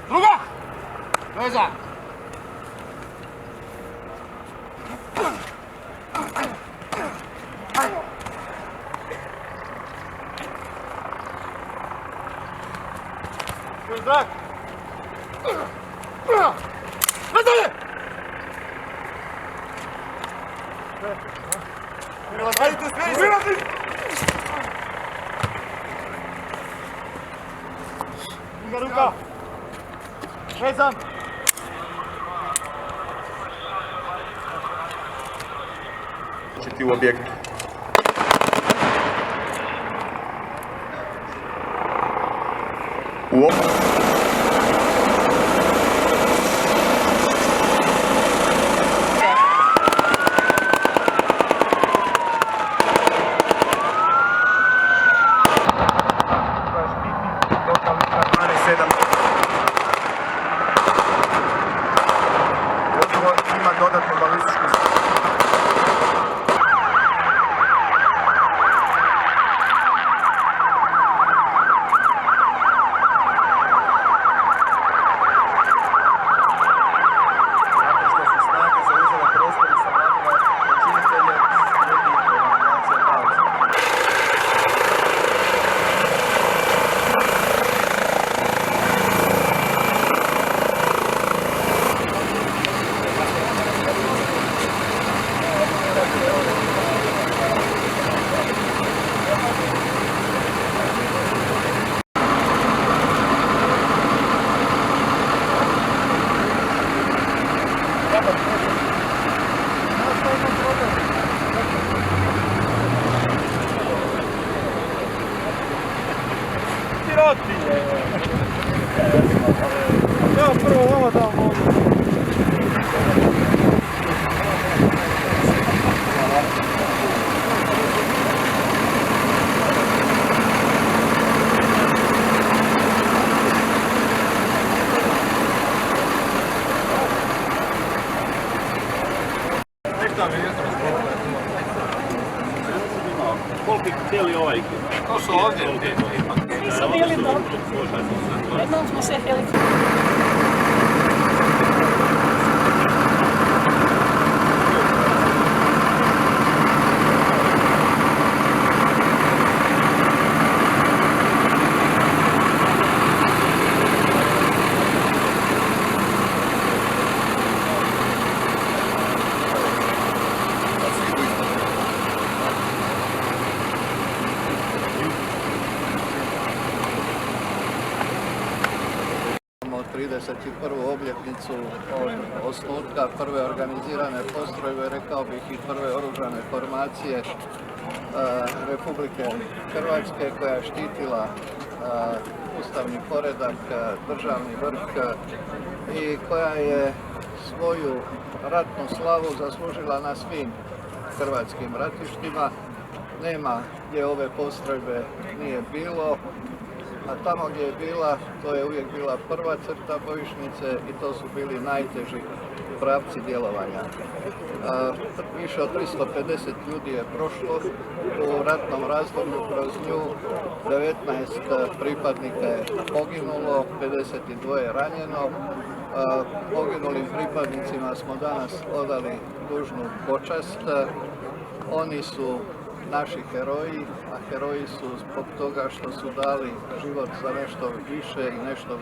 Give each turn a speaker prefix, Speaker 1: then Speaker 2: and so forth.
Speaker 1: Druga! Veza! Zrak! Nadalje! Ajde, smijeli! Ruka! Vezan!
Speaker 2: U objektu. Ima dodatnu balističku
Speaker 1: Evo prvo ovo da vam mogu.
Speaker 3: Koliki cijeli ovaj?
Speaker 1: To su ovdje.
Speaker 4: Nisu bili dobri. Jednom smo se htjeli...
Speaker 5: Imamo 31. obljetnicu od osnutka prve organizirane postrojbe, rekao bih i prve oružane formacije Republike Hrvatske koja je štitila ustavni poredak, državni vrh i koja je svoju ratnu slavu zaslužila na svim hrvatskim ratištima. Nema gdje ove postrojbe nije bilo, a tamo gdje je bila, to je uvijek bila prva crta bojišnice i to su bili najteži pravci djelovanja. Više od 350 ljudi je prošlo u ratnom razdoblju, kroz nju 19 pripadnika je poginulo, 52 je ranjeno. Poginulim pripadnicima smo danas odali dužnu počast. Oni su naši heroji, a heroji su zbog toga što su dali život za nešto više i nešto